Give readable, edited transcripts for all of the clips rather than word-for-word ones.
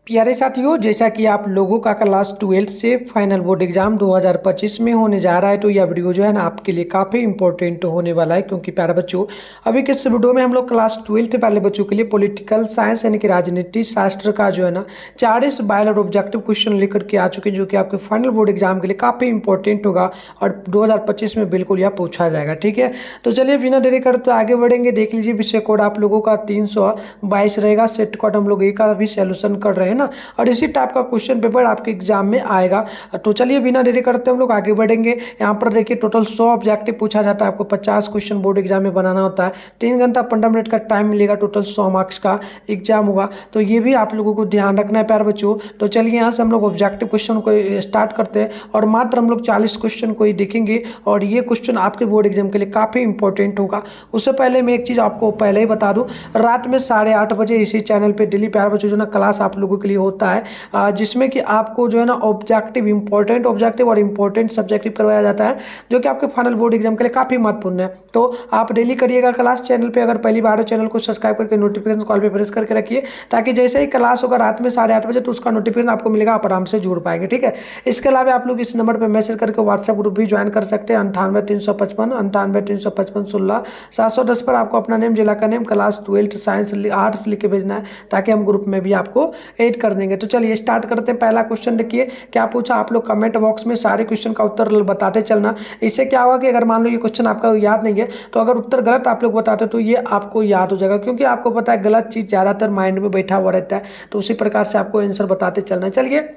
प्यारे साथियों, जैसा कि आप लोगों का क्लास 12 से फाइनल बोर्ड एग्जाम 2025 में होने जा रहा है, तो यह वीडियो जो है ना आपके लिए काफ़ी इंपॉर्टेंट होने वाला है। क्योंकि प्यारे बच्चों, अभी के इस वीडियो में हम लोग क्लास 12 वाले बच्चों के लिए पॉलिटिकल साइंस यानी कि राजनीति शास्त्र का जो है ना 40 बायल और ऑब्जेक्टिव क्वेश्चन लेकर के आ चुके हैं, जो कि आपके फाइनल बोर्ड एग्जाम के लिए काफ़ी इंपॉर्टेंट होगा और 2025 में बिल्कुल यह पूछा जाएगा। ठीक है, तो चलिए बिना देरी करते आगे बढ़ेंगे। देख लीजिए, विषय कोड आप लोगों का 322 रहेगा। सेट कोड हम लोग एक का भी सोल्यूशन कर रहे हैं ना, और इसी टाइप का क्वेश्चन पेपर आपके एग्जाम में आएगा। तो चलिए बिना देरी करते हम लोग आगे बढ़ेंगे। यहाँ पर देखिए, टोटल 100 ऑब्जेक्टिव पूछा जाता है। आपको 50 क्वेश्चन बोर्ड एग्जाम में बनाना होता है। 3 घंटा 15 मिनट का टाइम मिलेगा। टोटल 100 मार्क्स का एग्जाम होगा, तो ये भी आप लोगों को ध्यान रखना है प्यारे बच्चों। तो चलिए यहाँ से हम लोग ऑब्जेक्टिव क्वेश्चन को स्टार्ट करते हैं, और मात्र हम लोग 40 क्वेश्चन को ही देखेंगे, और ये क्वेश्चन आपके बोर्ड एग्जाम के लिए काफ़ी इंपॉर्टेंट होगा। उससे पहले मैं एक चीज़ आपको पहले ही बता दूँ, रात में 8:30 बजे इसी चैनल पर डेली प्यारे बच्चों जो ना क्लास आप लोगों के लिए होता है, जिसमें कि आपको जो है ना ऑब्जेक्टिव इंपॉर्टेंट ऑब्जेक्टिव और इंपॉर्टेंट सब्जेक्टिव करवाया जाता है, जो कि आपके फाइनल बोर्ड एग्जाम के लिए काफ़ी महत्वपूर्ण है। तो आप डेली करिएगा क्लास चैनल पे। अगर पहली बार हो, चैनल को सब्सक्राइब करके नोटिफिकेशन कॉल पे प्रेस करके रखिए, ताकि जैसे ही क्लास होगा रात में 8:30 बजे, तो उसका नोटिफिकेशन आपको मिलेगा, आप आराम से जुड़ पाएंगे। ठीक है, इसके अलावा आप लोग इस नंबर पर मैसेज करके व्हाट्सएप ग्रुप भी ज्वाइन कर सकते हैं। 98 355 पर आपको अपना नेम, जिला का नेम, क्लास 12 साइंस आर्ट्स लिख के भेजना है, ताकि हम ग्रुप में भी आपको ऐड कर देंगे। तो चलिए स्टार्ट करते हैं। पहला क्वेश्चन देखिए क्या पूछा। आप लोग कमेंट बॉक्स में सारे क्वेश्चन का उत्तर बताते चलना। इससे क्या होगा कि अगर मान लो ये क्वेश्चन आपका याद नहीं है, तो अगर उत्तर गलत आप लोग बताते तो ये आपको याद हो जाएगा, क्योंकि आपको पता है गलत चीज़ ज़्यादातर माइंड में बैठा हुआ रहता है। तो उसी प्रकार से आपको आंसर बताते चलना है। चलिए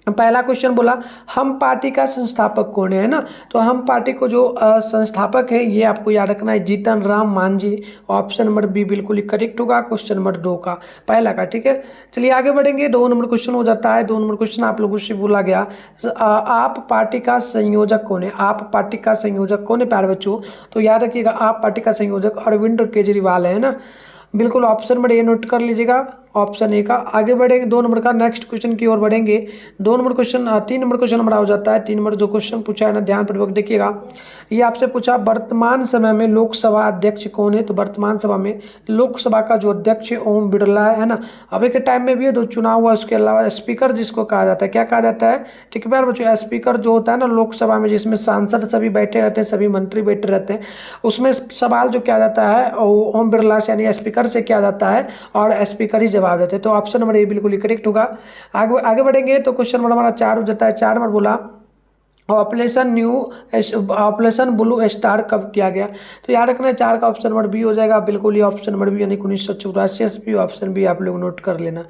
पहला क्वेश्चन बोला, हम पार्टी का संस्थापक कौन है ना। तो हम पार्टी को जो संस्थापक है, ये आपको याद रखना है, Jitan Ram Manjhi. Option number B बिल्कुल ही करेक्ट होगा, क्वेश्चन नंबर 2 का पहला का। ठीक है, चलिए आगे बढ़ेंगे। 2 नंबर क्वेश्चन हो जाता है। 2 नंबर क्वेश्चन आप लोगों से बोला गया, आप पार्टी का संयोजक कौन है। आप पार्टी का संयोजक कौन है प्यारे बच्चों। तो याद रखिएगा, आप पार्टी का संयोजक अरविंद केजरीवाल है ना। बिल्कुल ऑप्शन नंबर ए नोट कर लीजिएगा, ऑप्शन ए का। आगे बढ़ेंगे 2 नंबर का नेक्स्ट क्वेश्चन की ओर बढ़ेंगे। 2 नंबर क्वेश्चन 3 नंबर क्वेश्चन हमारा हो जाता है। 3 नंबर जो क्वेश्चन पूछा है ना, ध्यानपूर्वक देखिएगा। ये आपसे पूछा, वर्तमान समय में लोकसभा अध्यक्ष कौन है। तो वर्तमान सभा में लोकसभा का जो अध्यक्ष है ओम बिरला है ना। अभी के टाइम में भी जो चुनाव हुआ, उसके अलावा स्पीकर जिसको कहा जाता है, क्या कहा जाता है। ठीक है प्यारे बच्चों, स्पीकर जो होता है ना लोकसभा में, जिसमें सांसद सभी बैठे रहते हैं, सभी मंत्री बैठे रहते हैं, उसमें सवाल जो किया जाता है ओम बिरला से यानी स्पीकर से किया जाता है, और स्पीकर ही जवाब देते हैं। तो ऑप्शन नंबर ए बिल्कुल ही करेक्ट होगा। आगे बढ़ेंगे तो क्वेश्चन नंबर हमारा 4 हो जाता है। 4 नंबर बोला, ऑपरेशन ब्लू स्टार कब किया गया। तो याद रखना है 4 का ऑप्शन नंबर बी हो जाएगा, बिल्कुल ही ऑप्शन नंबर बी यानी 1984 ऑप्शन बी आप लोग नोट कर लेना।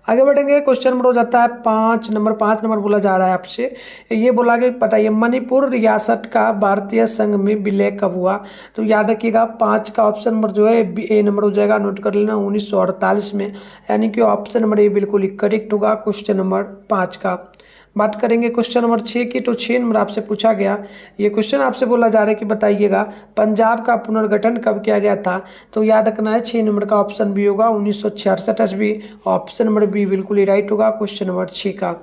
आगे बढ़ेंगे, क्वेश्चन नंबर हो जाता है 5 नंबर। 5 नंबर बोला जा रहा है आपसे, ये बोला कि बताइए मणिपुर रियासत का भारतीय संघ में विलय कब हुआ। तो याद रखिएगा 5 का ऑप्शन नंबर जो है ए नंबर हो जाएगा, नोट कर लेना, 1948 में, यानी कि ऑप्शन नंबर ए बिल्कुल ही करेक्ट होगा, क्वेश्चन नंबर 5 का। बात करेंगे क्वेश्चन नंबर 6 की। तो 6 नंबर आपसे पूछा गया, ये क्वेश्चन आपसे बोला जा रहा है कि बताइएगा पंजाब का पुनर्गठन कब किया गया था। तो याद रखना है 6 नंबर का ऑप्शन बी होगा, 1966 भी, ऑप्शन नंबर बी बिल्कुल ही राइट होगा, क्वेश्चन नंबर 6 का।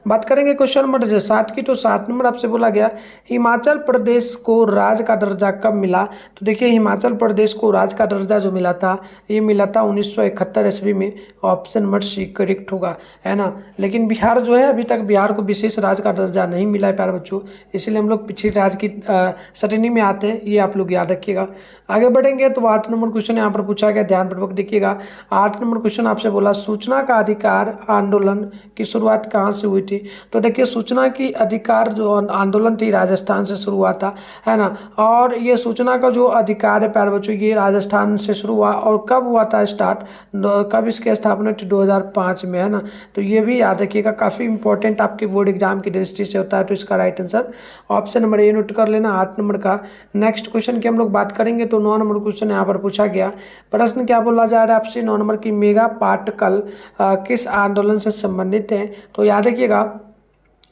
बात करेंगे क्वेश्चन नंबर 7 की। तो 7 नंबर आपसे बोला गया, हिमाचल प्रदेश को राज्य का दर्जा कब मिला। तो देखिए हिमाचल प्रदेश को राज्य का दर्जा जो मिला था, ये मिला था 1971 ईस्वी में, ऑप्शन नंबर सी करेक्ट होगा, है ना। लेकिन बिहार जो है, अभी तक बिहार को विशेष राज्य का दर्जा नहीं मिला है प्यारे बच्चों, इसलिए हम लोग पिछले राज्य की श्रेणी में आते हैं, ये आप लोग याद रखिएगा। आगे बढ़ेंगे तो 8 नंबर क्वेश्चन यहाँ पर पूछा गया, ध्यानपूर्वक देखिएगा। 8 नंबर क्वेश्चन आपसे बोला, सूचना का अधिकार आंदोलन की शुरुआत कहाँ से हुई थी। तो देखिए सूचना की अधिकार जो आंदोलन थी, राजस्थान से शुरू हुआ था, है ना। और ये सूचना का जो अधिकार है प्यारे बच्चों, ये राजस्थान से शुरू हुआ, और कब हुआ था स्टार्ट, कब इसकी स्थापना थी, 2005 में, है ना। तो ये भी याद रखिएगा, काफ़ी इंपॉर्टेंट आपके बोर्ड एग्जाम की दृष्टि से होता है। तो इसका right answer option number A note कर लेना, 8 नंबर का। नेक्स्ट क्वेश्चन की हम लोग बात करेंगे तो 9 नंबर क्वेश्चन यहाँ पर पूछा गया। प्रश्न क्या बोला जा रहा है आपसे, 9 नंबर की, मेगा पार्टिकल किस आंदोलन से संबंधित है। तो याद रखिएगा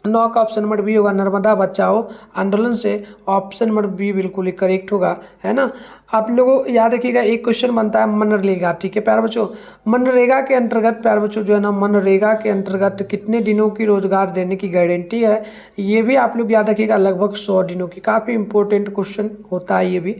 9 का ऑप्शन नंबर बी होगा, नर्मदा बचाओ आंदोलन से, ऑप्शन नंबर बी बिल्कुल ही करेक्ट होगा, है ना। आप लोगों याद रखिएगा, एक क्वेश्चन बनता है मनरेगा। ठीक है प्यारे बच्चों, मनरेगा के अंतर्गत प्यारे बच्चों जो है ना, मनरेगा के अंतर्गत कितने दिनों की रोजगार देने की गारंटी है, ये भी आप लोग याद रखिएगा, लगभग 100 दिनों की। काफ़ी इंपॉर्टेंट क्वेश्चन होता है ये भी।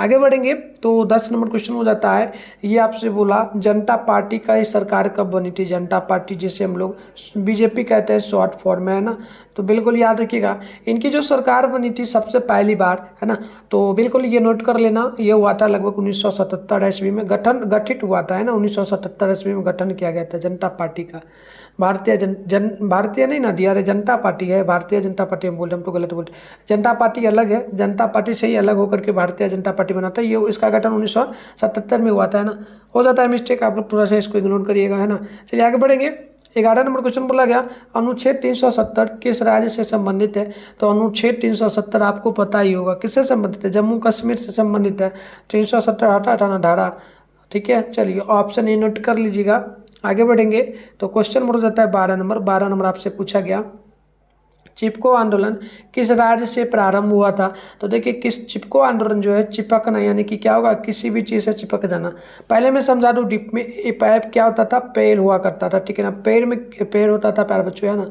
आगे बढ़ेंगे तो 10 नंबर क्वेश्चन हो जाता है, ये आपसे बोला जनता पार्टी का ये सरकार कब बनी थी। जनता पार्टी जिसे हम लोग बीजेपी कहते हैं शॉर्ट फॉर्म में, है ना। तो बिल्कुल याद रखिएगा, इनकी जो सरकार बनी थी सबसे पहली बार, है ना, तो बिल्कुल ये नोट कर लेना। ये हुआ था लगभग 1977 ईस्वी में, गठित हुआ था, है ना। 1977 ईस्वी में गठन किया गया था जनता पार्टी का। भारतीय नहीं ना दिया रे, जनता पार्टी है, भारतीय जनता पार्टी हम बोल रहे, हम तो गलत बोलते। जनता पार्टी अलग है, जनता पार्टी से ही अलग होकर के भारतीय जनता पार्टी बनाता है। ये इसका गठन 1977 में हुआ था, है ना। हो जाता है मिस्टेक, आप लोग थोड़ा सा इसको इग्नोर करिएगा, है ना। चलिए आगे बढ़ेंगे। 11 नंबर क्वेश्चन बोला गया, अनुच्छेद 370 किस राज्य से संबंधित है। तो अनुच्छेद 370 आपको पता ही होगा किससे संबंधित है, जम्मू कश्मीर से संबंधित है। 370 हटाना धारा, ठीक है। चलिए ऑप्शन ए नोट कर लीजिएगा। आगे बढ़ेंगे तो क्वेश्चन नंबर हो जाता है 12 नंबर आपसे पूछा गया, चिपको आंदोलन किस राज्य से प्रारंभ हुआ था। तो देखिए किस चिपको आंदोलन जो है, चिपकना यानी कि क्या होगा, किसी भी चीज़ से चिपक जाना। पहले मैं समझा दूँ, डिप में पैप क्या होता था, पेड़ हुआ करता था, ठीक है ना। पेड़ में पेड़ होता था प्यारे बच्चों, है ना।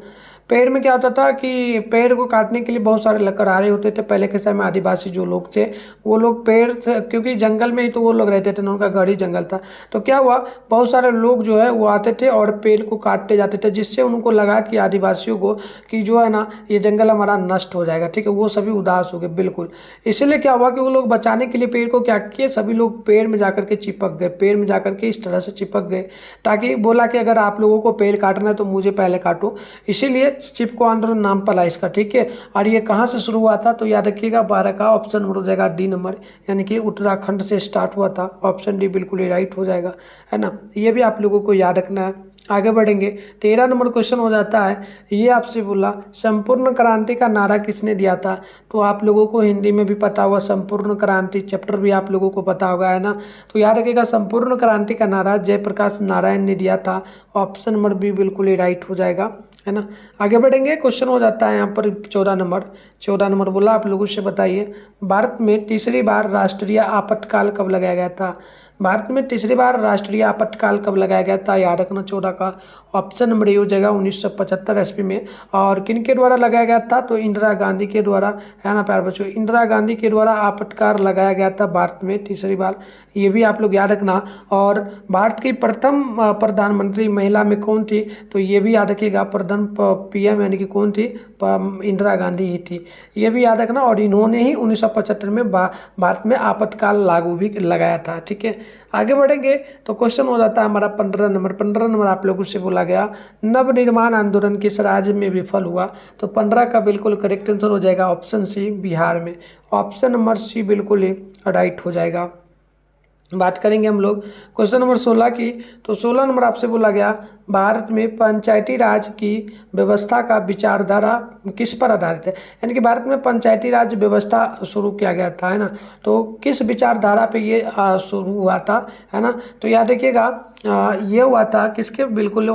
पेड़ में क्या होता था कि पेड़ को काटने के लिए बहुत सारे लकड़हारे होते थे। पहले के समय में आदिवासी जो लोग थे वो लोग पेड़ से, क्योंकि जंगल में ही तो वो लोग रहते थे ना, उनका घर ही जंगल था। तो क्या हुआ, बहुत सारे लोग जो है वो आते थे और पेड़ को काटते जाते थे, जिससे उनको लगा कि आदिवासियों को कि जो है ना ये जंगल हमारा नष्ट हो जाएगा, ठीक है। वो सभी उदास हो गए बिल्कुल। इसीलिए क्या हुआ कि वो लोग बचाने के लिए पेड़ को क्या किए, सभी लोग पेड़ में जाकर के चिपक गए, पेड़ में जाकर के इस तरह से चिपक गए, ताकि बोला कि अगर आप लोगों को पेड़ काटना है तो मुझे पहले काटो। इसीलिए चिपको आंदोलन नाम पला इसका, ठीक है। और ये कहाँ से शुरू हुआ था, तो याद रखिएगा 12 का ऑप्शन हो जाएगा डी नंबर, यानी कि उत्तराखंड से स्टार्ट हुआ था। ऑप्शन डी बिल्कुल ही राइट हो जाएगा, है ना। ये भी आप लोगों को याद रखना है। आगे बढ़ेंगे, 13 नंबर क्वेश्चन हो जाता है, ये आपसे बोला संपूर्ण क्रांति का नारा किसने दिया था। तो आप लोगों को हिंदी में भी पता होगा, संपूर्ण क्रांति चैप्टर भी आप लोगों को पता होगा, है ना। तो याद रखिएगा संपूर्ण क्रांति का नारा जयप्रकाश नारायण ने दिया था। ऑप्शन नंबर बी बिल्कुल ही राइट हो जाएगा, है ना। आगे बढ़ेंगे, क्वेश्चन हो जाता है यहाँ पर 14 नंबर बोला, आप लोगों से बताइए भारत में तीसरी बार राष्ट्रीय आपातकाल कब लगाया गया था। भारत में तीसरी बार राष्ट्रीय आपातकाल कब लगाया गया था, याद रखना 14 का ऑप्शन नंबर ए हो जाएगा 1975 ईस्वी में। और किन के द्वारा लगाया गया था, तो इंदिरा गांधी के द्वारा, है ना प्यारे बच्चों, इंदिरा गांधी के द्वारा आपातकाल लगाया गया था भारत में तीसरी बार, ये भी आप लोग याद रखना। और भारत की प्रथम प्रधानमंत्री महिला में कौन थी, तो ये भी याद रखिएगा, प्रथम पीएम यानी कि कौन थी, इंदिरा गांधी ही थी, ये भी याद रखना। और इन्होंने ही 1975 में भारत में आपातकाल लागू भी लगाया था, ठीक है। आगे बढ़ेंगे तो क्वेश्चन हो जाता है हमारा 15 नंबर आप लोगों से बोला गया, नवनिर्माण आंदोलन किस राज्य में विफल हुआ। तो 15 का बिल्कुल करेक्ट आंसर हो जाएगा ऑप्शन सी, बिहार में। ऑप्शन नंबर सी बिल्कुल ही राइट हो जाएगा। बात करेंगे हम लोग क्वेश्चन नंबर 16 की, तो 16 नंबर आपसे बोला गया भारत में पंचायती राज की व्यवस्था का विचारधारा किस पर आधारित है। यानी कि भारत में पंचायती राज व्यवस्था शुरू किया गया था, है ना। तो किस विचारधारा पे ये शुरू हुआ था, है ना। तो याद रखिएगा ये हुआ था किसके, बिल्कुल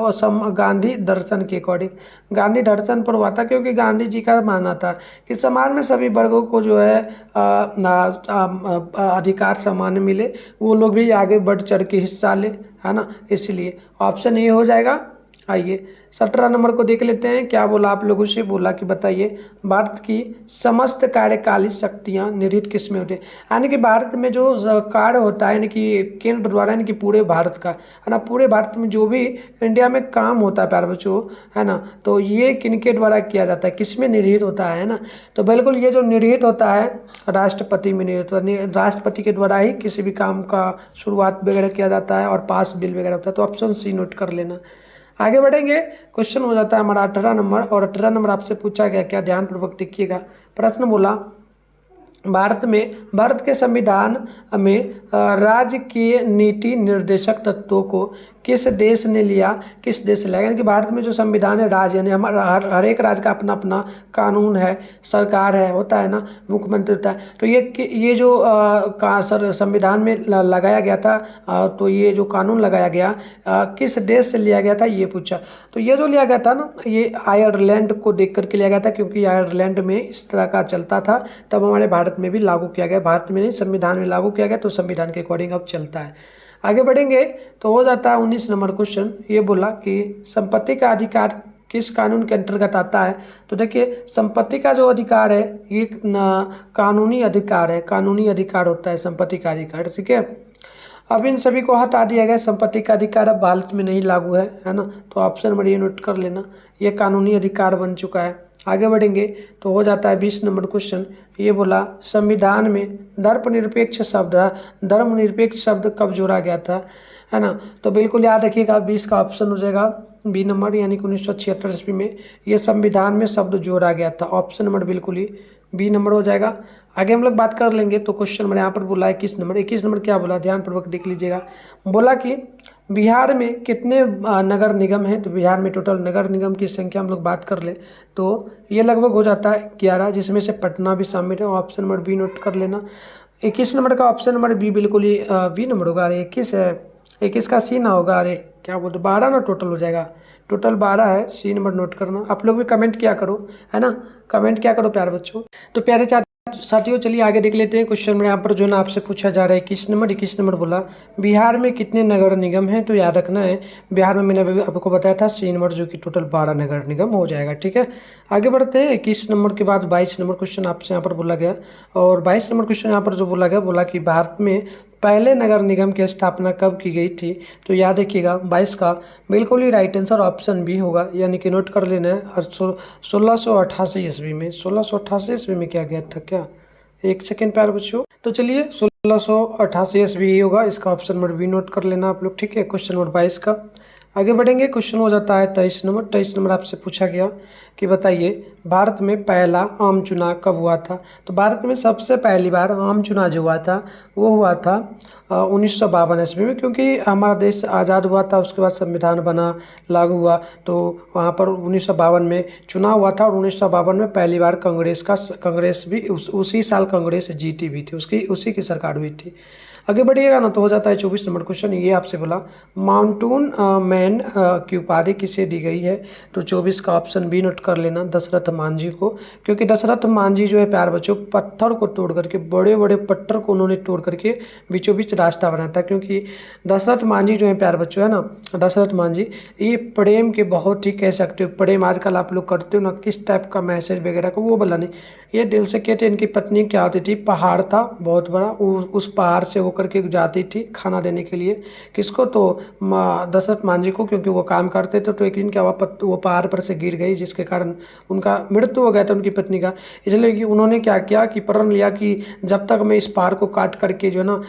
गांधी दर्शन के अकॉर्डिंग, गांधी दर्शन पर हुआ था। क्योंकि गांधी जी का मानना था कि समाज में सभी वर्गों को जो है अधिकार सामान्य मिले, वो लोग भी आगे बढ़ चढ़ के हिस्सा ले, है ना। इसलिए ऑप्शन ए हो जाएगा। आइए 17 नंबर को देख लेते हैं, क्या बोला आप लोगों से, बोला कि बताइए भारत की समस्त कार्यकाली शक्तियां निहित किस में होती है। यानी कि भारत में जो कार्य होता है, यानी कि केंद्र द्वारा, यानी कि पूरे भारत का, है ना, पूरे भारत में जो भी इंडिया में काम होता है प्यारे बच्चों, है ना, तो ये किनके द्वारा किया जाता है, किस में निहित होता है ना। तो बिल्कुल ये जो निहित होता है राष्ट्रपति में निहित होता है, राष्ट्रपति के द्वारा ही किसी भी काम का शुरुआत वगैरह किया जाता है और पास बिल वगैरह होता है। तो ऑप्शन सी नोट कर लेना। आगे बढ़ेंगे, क्वेश्चन हो जाता है हमारा 18 नंबर, और 18 नंबर आपसे पूछा गया, क्या ध्यानपूर्वक देखिएगा। प्रश्न बोला भारत के संविधान में राज्य के नीति निर्देशक तत्वों को किस देश ने लिया, किस देश से लिया। यानी कि भारत में जो संविधान है, राज्य यानी हमारा हर एक राज्य का अपना अपना कानून है, सरकार है, होता है ना, मुख्यमंत्री होता है। तो ये जो संविधान में लगाया गया था, तो ये जो कानून लगाया गया किस देश से लिया गया था, ये पूछा। तो ये जो लिया गया था ना, ये आयरलैंड को देख करके लिया गया था, क्योंकि आयरलैंड में इस तरह का चलता था, तब हमारे भारत में भी लागू किया गया। भारत में नहीं, संविधान में लागू किया गया, तो संविधान के अकॉर्डिंग अब चलता है। आगे बढ़ेंगे तो हो जाता है 19 नंबर क्वेश्चन, ये बोला कि संपत्ति का अधिकार किस कानून के अंतर्गत आता है? तो देखिए संपत्ति का जो अधिकार है ये कानूनी अधिकार है, कानूनी अधिकार होता है संपत्ति का अधिकार, ठीक है। अब इन सभी को हटा दिया गया, संपत्ति का अधिकार अब भारत में नहीं लागू है ना। तो ऑप्शन नंबर ये नोट कर लेना, ये कानूनी अधिकार बन चुका है। आगे बढ़ेंगे तो हो जाता है 20 नंबर क्वेश्चन। ये बोला संविधान में धर्मनिरपेक्ष शब्द कब जोड़ा गया था, है ना। तो बिल्कुल याद रखिएगा 20 का ऑप्शन हो जाएगा बी नंबर, यानी कि 1976 ईस्वी में ये संविधान में शब्द जोड़ा गया था। ऑप्शन नंबर बिल्कुल ही बी नंबर हो जाएगा। आगे हम लोग बात कर लेंगे तो क्वेश्चन नंबर यहाँ पर बोला 21 नंबर। 21 नंबर क्या बोला, ध्यानपूर्वक देख लीजिएगा। बोला कि बिहार में कितने नगर निगम हैं? तो बिहार में टोटल नगर निगम की संख्या हम लोग बात कर ले तो ये लगभग हो जाता है 11, जिसमें से पटना भी शामिल है। ऑप्शन नंबर बी नोट कर लेना। 21 नंबर का ऑप्शन नंबर बी बिल्कुल ही बी नंबर होगा। अरे 21 है, 21 का सी ना होगा, अरे क्या बोलते 12 ना टोटल हो जाएगा, टोटल 12 है, सी नंबर नोट करना। आप लोग भी कमेंट किया करो, है ना, कमेंट क्या करो प्यारे बच्चों। तो प्यारे साथियों चलिए आगे देख लेते हैं। क्वेश्चन में यहाँ पर जो है ना आपसे पूछा जा रहा है 21 नंबर बोला बिहार में कितने नगर निगम हैं? तो याद रखना है बिहार में मैंने अभी आपको बताया था सी नंबर, जो कि टोटल 12 नगर निगम हो जाएगा, ठीक है। आगे बढ़ते हैं। 21 नंबर के बाद 22 नंबर क्वेश्चन आपसे यहाँ पर बोला गया, और 22 नंबर क्वेश्चन यहाँ पर जो बोला गया, बोला कि भारत में पहले नगर निगम की स्थापना कब की गई थी? तो याद रखिएगा 22 का बिल्कुल ही राइट आंसर ऑप्शन बी होगा, यानी कि नोट कर लेना है। और 1688 ईस्वी में, 1688 ईस्वी में क्या गया था क्या? एक सेकेंड प्यारे बच्चों। तो चलिए 1688 ईस्वी होगा, इसका ऑप्शन नंबर बी नोट कर लेना आप लोग, ठीक है। क्वेश्चन नंबर 22 का आगे बढ़ेंगे। क्वेश्चन हो जाता है 23 नंबर। 23 नंबर आपसे पूछा गया कि बताइए भारत में पहला आम चुनाव कब हुआ था? तो भारत में सबसे पहली बार आम चुनाव जो हुआ था वो हुआ था 1952 ईस्वी में, क्योंकि हमारा देश आज़ाद हुआ था, उसके बाद संविधान बना, लागू हुआ, तो वहाँ पर 1952 में चुनाव हुआ था। और 1952 में पहली बार कांग्रेस भी उसी साल कांग्रेस जीती भी थी, उसी की सरकार हुई थी। आगे बढ़िएगा ना तो हो जाता है 24 नंबर क्वेश्चन। ये आपसे बोला माउंटेन मैन की उपाधि किसे दी गई है? तो 24 का ऑप्शन बी नोट कर लेना, दशरथ मांझी को, क्योंकि दशरथ मांझी जो है प्यार बच्चों पत्थर को तोड़ करके, बड़े बड़े पत्थर को उन्होंने तोड़ करके बीचों बीच रास्ता बनाया था। क्योंकि दशरथ मांझी जो है प्यार बच्चों, है ना, दशरथ मांझी ये प्रेम के बहुत ही कह सकते हो, प्रेम आजकल आप लोग करते हो ना किस टाइप का मैसेज वगैरह का, वो बोला नहीं, ये दिल से कहते। इनकी पत्नी क्या होती थी, पहाड़ था बहुत बड़ा, उस पहाड़ से होकर के जाती थी खाना देने के लिए, किसको? तो दशरथ मांझी को, क्योंकि वो काम करते थे। तो एक दिन क्या हुआ, वो पहाड़ पर से गिर गई, जिसके कारण उनका मृत्यु हो गया था उनकी पत्नी का। इसलिए कि उन्होंने क्या किया कि प्रण लिया कि जब तक मैं इस पहाड़ को काट करके जो है ना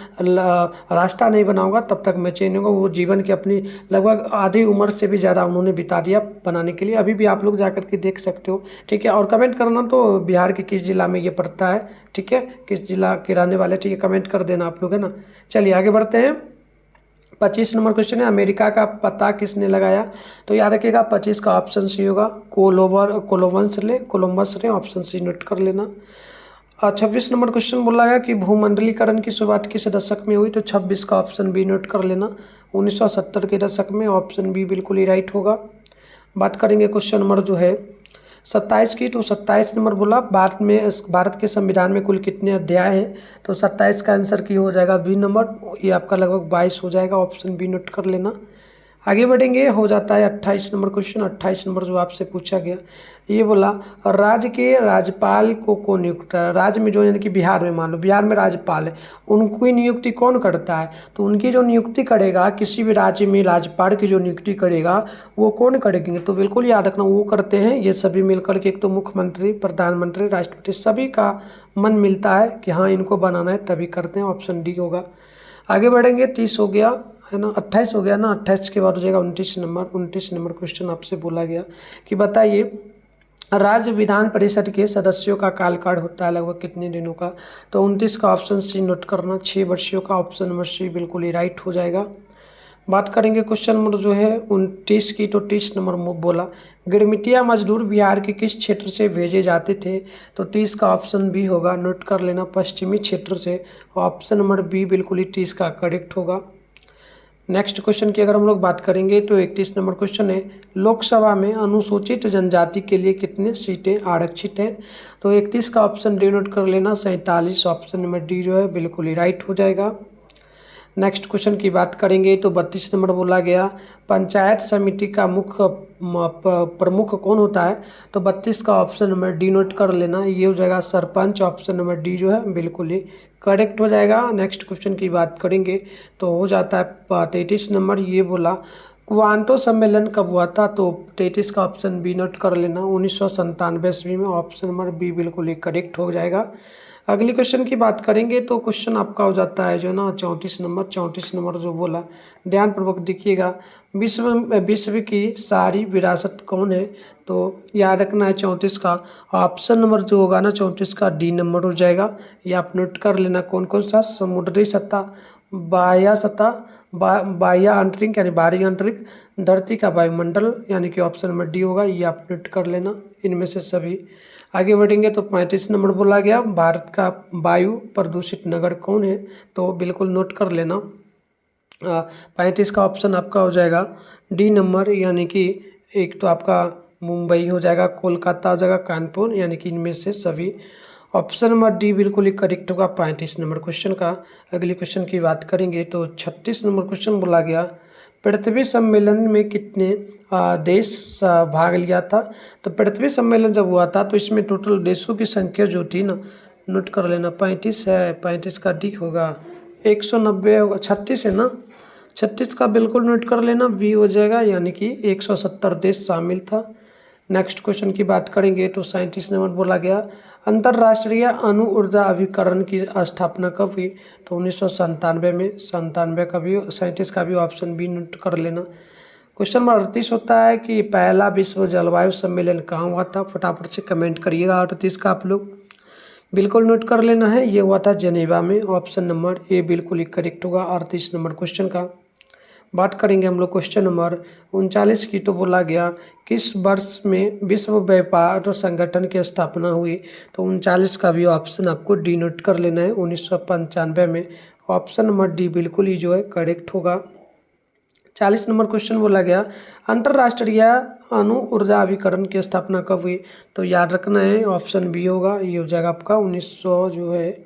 रास्ता नहीं बनाऊंगा तब तक मैं चैन होगा। वो जीवन की अपनी लगभग आधी उम्र से भी ज़्यादा उन्होंने बिता दिया बनाने के लिए। अभी भी आप लोग जाकर के देख सकते हो, ठीक है। और कमेंट करना तो बिहार के किस जिला में ये पड़ता है, ठीक है, किस जिला के रहने वाले, ठीक है, कमेंट कर देना आप लोग, है ना। चलिए आगे बढ़ते हैं। 25 नंबर क्वेश्चन है अमेरिका का पता किसने लगाया? तो याद रखिएगा 25 का ऑप्शन सी होगा कोलंबस ने, ऑप्शन सी नोट कर लेना। 26 नंबर क्वेश्चन बोला गया कि भूमंडलीकरण की शुरुआत किस दशक में हुई? तो 26 का ऑप्शन बी नोट कर लेना, 1970 के दशक में, ऑप्शन बी बिल्कुल ही राइट होगा। बात करेंगे क्वेश्चन नंबर जो है 27 की। तो 27 नंबर बोला भारत के संविधान में कुल कितने अध्याय हैं? तो 27 का आंसर की हो जाएगा बी नंबर, ये आपका लगभग 22 हो जाएगा, ऑप्शन बी नोट कर लेना। आगे बढ़ेंगे। हो जाता है 28 नंबर क्वेश्चन। 28 नंबर जो आपसे पूछा गया, ये बोला राज्य के राज्यपाल को कौन नियुक्त है? राज्य में जो, यानी कि बिहार में, मान लो बिहार में राज्यपाल है, उनकी नियुक्ति कौन करता है? तो उनकी जो नियुक्ति करेगा, किसी भी राज्य में राज्यपाल की जो नियुक्ति करेगा वो कौन करेंगे? तो बिल्कुल याद रखना वो करते हैं ये सभी मिलकर के, एक तो मुख्यमंत्री, प्रधानमंत्री, राष्ट्रपति, सभी का मन मिलता है कि हाँ इनको बनाना है तभी करते हैं, ऑप्शन डी होगा। आगे बढ़ेंगे। 30 हो गया, है ना, 28 हो गया ना, 28 के बाद हो जाएगा 29 नंबर। 29 नंबर क्वेश्चन आपसे बोला गया कि बताइए राज्य विधान परिषद के सदस्यों का कार्यकाल होता है लगभग कितने दिनों का? तो 29 का ऑप्शन सी नोट करना, 6 वर्षों का, ऑप्शन नंबर सी बिल्कुल ही राइट हो जाएगा। बात करेंगे क्वेश्चन नंबर जो है 29 की। तो 30 नंबर बोला गिरमिटिया मजदूर बिहार के किस क्षेत्र से भेजे जाते थे? तो 30 का ऑप्शन बी होगा, नोट कर लेना, पश्चिमी क्षेत्र से, ऑप्शन नंबर बी बिल्कुल ही 30 का करेक्ट होगा। नेक्स्ट क्वेश्चन की अगर हम लोग बात करेंगे तो 31 नंबर क्वेश्चन है लोकसभा में अनुसूचित जनजाति के लिए कितने सीटें आरक्षित हैं? तो 31 का ऑप्शन डी नोट कर लेना, 47, ऑप्शन नंबर डी जो है बिल्कुल ही राइट हो जाएगा। नेक्स्ट क्वेश्चन की बात करेंगे तो 32 नंबर बोला गया पंचायत समिति का मुख्य प्रमुख कौन होता है। तो 32 का ऑप्शन नंबर डी नोट कर लेना, ये हो जाएगा सरपंच। ऑप्शन नंबर डी जो है बिल्कुल ही करेक्ट हो जाएगा। नेक्स्ट क्वेश्चन की बात करेंगे तो हो जाता है 33 नंबर, ये बोला क्वांटो सम्मेलन कब हुआ था। तो 33 का ऑप्शन बी नोट कर लेना, 1997 ईस्वी में। ऑप्शन नंबर बी बिल्कुल ही करेक्ट हो जाएगा। अगली क्वेश्चन की बात करेंगे तो क्वेश्चन आपका हो जाता है जो ना 34 नंबर जो बोला, ध्यानपूर्वक देखिएगा, विश्व की सारी विरासत कौन है। तो याद रखना है 34 का ऑप्शन नंबर जो होगा ना 34 का डी नंबर हो जाएगा। ये आप नोट कर लेना, कौन कौन सा, समुद्री सतह, बाह्य सतह, बाह्य आंतरिक यानी बाहरी आंतरिक, धरती का वायुमंडल यानी कि ऑप्शन नंबर डी होगा। ये आप नोट कर लेना इनमें से सभी। आगे बढ़ेंगे तो 35 नंबर बोला गया भारत का वायु प्रदूषित नगर कौन है। तो बिल्कुल नोट कर लेना 35 का ऑप्शन आपका हो जाएगा डी नंबर, यानी कि एक तो आपका मुंबई हो जाएगा, कोलकाता हो जाएगा, कानपुर, यानी कि इनमें से सभी। ऑप्शन नंबर डी बिल्कुल ही करेक्ट होगा 35 नंबर क्वेश्चन का। अगली क्वेश्चन की बात करेंगे तो 36 नंबर क्वेश्चन बोला गया पृथ्वी सम्मेलन में कितने देश भाग लिया था। तो पृथ्वी सम्मेलन जब हुआ था तो इसमें टोटल देशों की संख्या जो थी ना, नोट कर लेना 35 है, 35 का डी होगा, 190 होगा, 36 है ना, 36 का बिल्कुल नोट कर लेना, बी हो जाएगा, यानी कि 170 देश शामिल था। नेक्स्ट क्वेश्चन की बात करेंगे तो 37 नंबर बोला गया अंतर्राष्ट्रीय अणु ऊर्जा अभिकरण की स्थापना कब हुई। तो 1997 में, 97 का भी, 37 का भी ऑप्शन बी नोट कर लेना। क्वेश्चन नंबर 38 होता है कि पहला विश्व जलवायु सम्मेलन कहाँ हुआ था। फटाफट से कमेंट करिएगा 38 का आप लोग बिल्कुल नोट कर लेना है, ये हुआ था जेनेवा में। ऑप्शन नंबर ए बिल्कुल ही करेक्ट होगा 38 नंबर क्वेश्चन का। बात करेंगे हम लोग क्वेश्चन नंबर 39 की, तो बोला गया किस वर्ष में विश्व व्यापार संगठन की स्थापना हुई। तो 39 का भी ऑप्शन आपको डी नोट कर लेना है, 1995 में। ऑप्शन नंबर डी बिल्कुल ही जो है करेक्ट होगा। 40 नंबर क्वेश्चन बोला गया अंतर्राष्ट्रीय अणु ऊर्जा अभिकरण की स्थापना कब हुई। तो याद रखना है ऑप्शन बी होगा, ये हो जाएगा आपका 1900 जो है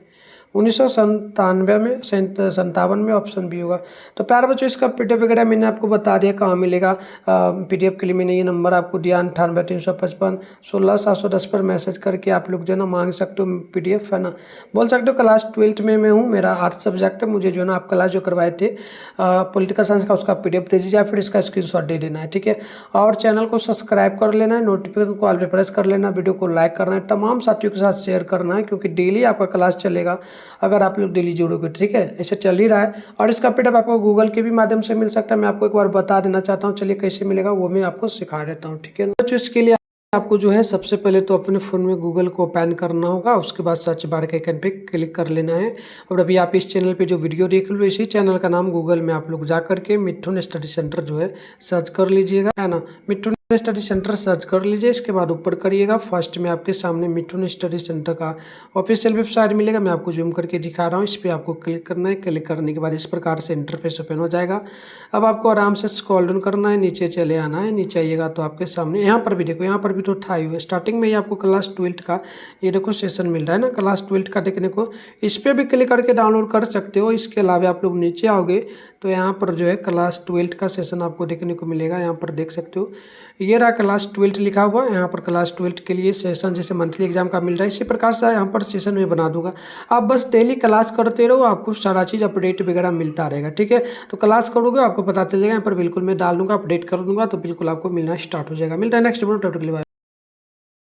1997 में, 57 में, ऑप्शन बी होगा। तो प्यारे बच्चों इसका पीडीएफ वगैरह मैंने आपको बता दिया कहाँ मिलेगा। पीडीएफ के लिए मैंने ये नंबर आपको दिया 98 355 16 710 पर मैसेज करके आप लोग जो है ना मांग सकते हो पीडीएफ, है ना। बोल सकते हो क्लास 12th में मैं हूँ, मेरा आर्ट्स सब्जेक्ट है, मुझे जो है ना आप क्लास जो करवाए थे पॉलिटिकल साइंस का उसका पीडीएफ दे दीजिए या फिर इसका स्क्रीनशॉट दे देना है, ठीक है। और चैनल को सब्सक्राइब कर लेना है, नोटिफिकेशन को ऑल पे प्रेस कर लेना, वीडियो को लाइक करना है, तमाम साथियों के साथ शेयर करना है, क्योंकि डेली आपका क्लास चलेगा अगर आप लोग डेली जुड़ोगे, ठीक है। ऐसे चल ही रहा है। और इसका पीडीएफ आपको गूगल के भी माध्यम से मिल सकता है, मैं आपको एक बार बता देना चाहता हूँ। चलिए कैसे मिलेगा वो मैं आपको सिखा देता हूँ, ठीक है। तो इसके लिए आपको जो है सबसे पहले तो अपने फ़ोन में गूगल को ओपन करना होगा, उसके बाद सर्च बार के आइकन पे क्लिक कर लेना है। और अभी आप इस चैनल पे जो वीडियो देख लो, इसी चैनल का नाम गूगल में आप लोग जा करके मिथुन स्टडी सेंटर जो है सर्च कर लीजिएगा, है ना। मिथुन स्टडी सेंटर सर्च कर लीजिए, इसके बाद ऊपर करिएगा, फर्स्ट में आपके सामने मिथुन स्टडी सेंटर का ऑफिशियल वेबसाइट मिलेगा। मैं आपको जूम करके दिखा रहा हूँ, इस पर आपको क्लिक करना है। क्लिक करने के बाद इस प्रकार से इंटरफेस ओपन हो जाएगा। अब आपको आराम से स्क्रॉल डाउन करना है, नीचे चले आना है। नीचे आइएगा तो आपके सामने यहाँ पर भी देखो, यहाँ पर भी तो था ही स्टार्टिंग में ही आपको क्लास 12th का ये देखो सेशन मिल रहा है ना, क्लास 12th का देखने को। इस पर भी क्लिक करके डाउनलोड कर सकते हो। इसके अलावा आप लोग नीचे आओगे तो यहाँ पर जो है क्लास 12th का सेशन आपको देखने को मिलेगा। यहाँ पर देख सकते हो, ये रहा क्लास 12th लिखा हुआ है। यहाँ पर क्लास 12th के लिए सेशन जैसे मंथली एग्जाम का मिल रहा है, इसी प्रकार से यहाँ पर सेशन में बना दूंगा। आप बस डेली क्लास करते रहो, आपको सारा चीज़ अपडेट वगैरह मिलता रहेगा, ठीक है। तो क्लास करोगे आपको पता चलेगा, यहाँ पर बिल्कुल मैं डाल दूंगा, अपडेट कर दूंगा, तो बिल्कुल आपको मिलना स्टार्ट हो जाएगा। मिलता है नेक्स्ट वीडियो,